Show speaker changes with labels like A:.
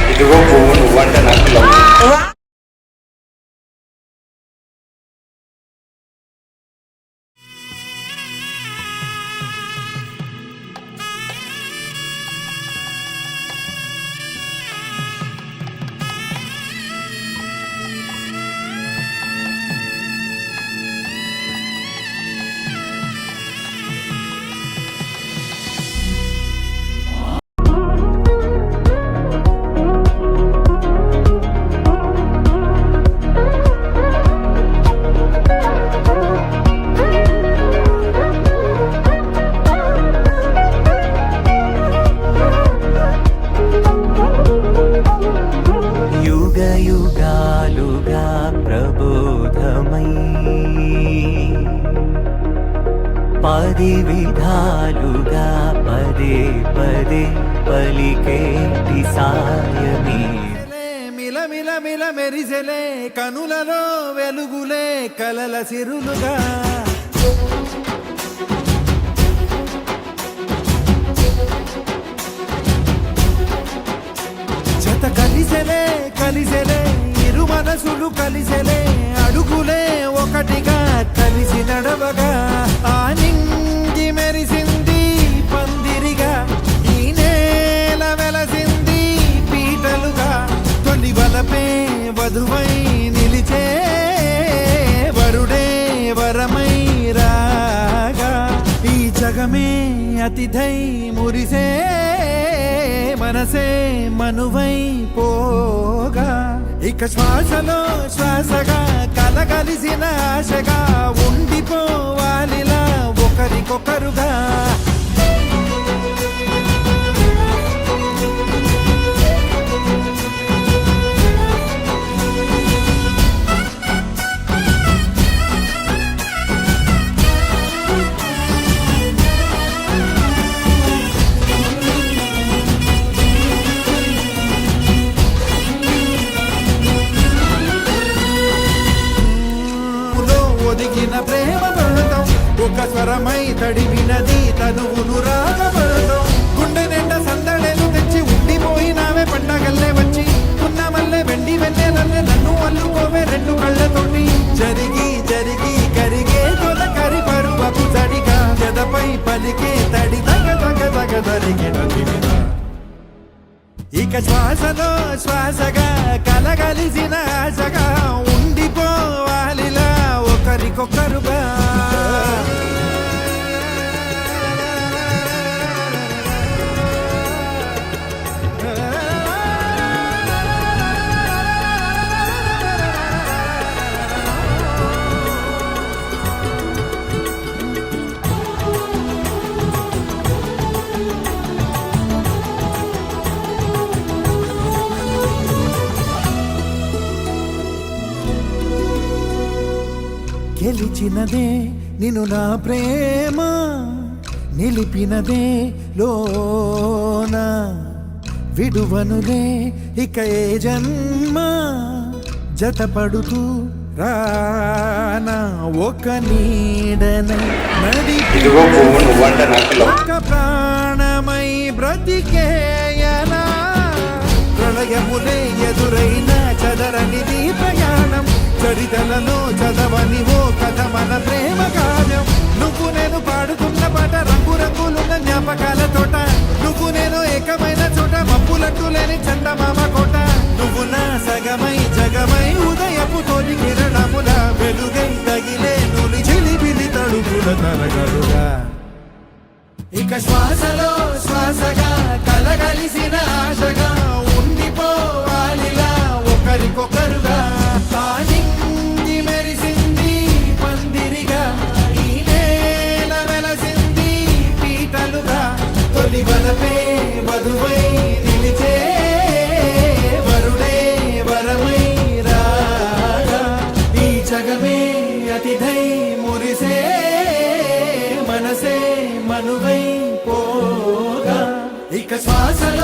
A: ఇదిగో పువ్వు నువ్వంటే నాకు లవ్.
B: యుగాలుగా ప్రబోధమై పది విధాలుగా పదే పదే పలికేటి సాయమే
C: మిలమిల మిల మెరిసెలే కనులలో వెలుగులే కలల సిరులుగా జత కలిసెలే కలిసెలే ఇరు మనసులు కలిసెలే అడుగులే ఒకటిగా కలిసి నడవగా ఆ నింగి మెరిసింది పందిరిగా ఈ నేల వెలసింది పీటలుగా తొలి వలపే వధువై నిలిచే వరుడే వరమై రాగా ఈ జగమే అతిథై మురిసే మనసే మనువై పోగా ఇక శ్వాసలో శ్వాసగా కలగలిసిన ఆశగా ఉండిపోవాలిలా ఒకరికొకరుగా ఒదిగిన ప్రేమ పడతాం ఒక స్వరమై తడివినది తనువును రాగపడతాం గుండె నిండా సందడేలు తెచ్చి ఉండిపోయినావే పండగల్లే వచ్చి ఉన్న మల్లె వెండి వెన్నెలల్లే నన్ను అల్లుకోవే రెండు కళ్ళతోటి జరిగి జరిగి కరిగే తొలకరి పరువపు తడిగా జదపై పలికే తడి తగ తగ తగ తరిగిన ఇక శ్వాసలో శ్వాసగా కలగలిసిన ఆశగా ఉండిపోవాలిలా ఒకరికొకరుగా గెలిచినదే నిన్ను నా ప్రేమ నిలిపినదే లోన విడువనులే ఇక ఏ జన్మ జతపడుతూ రానా ఒక నీడనై
A: ఇదిగో పువ్వు నువ్వంటే నాకు లవ్.
C: ఒక ప్రాణమై బ్రతికేయనా ప్రళయములే ఎదురైన చదరనిది ప్రయాణం చరితలలో చదవని ఓ కథ మన ప్రేమ కావ్యం నువ్వు నేను పాడుతున్న పాట రంగు రంగులున్న జ్ఞాపకాల తోట నువ్వు నేను ఏకమైన చోట మబ్బులట్టు లేని చందమామ కోట నువ్వు నా సగమై జగమై ఉదయపు తోటి కిరణముల వెలుగై తగిలే నులి చిలిపిలి తడుపుల తరగలుగా ఇక శ్వాసలో శ్వాసగా కలగలిసిన ఆశగా ఉండిపోవాలిలా ఒకరికొకరుగా నింగి మెరిసింది పందిరిగా ఈ నేల వెలసింది పీటలుగా తొలి వలపే వధువై జగమే అతిథై మురిసే మనసే మనువై పోగా ఇక శ్వాసలో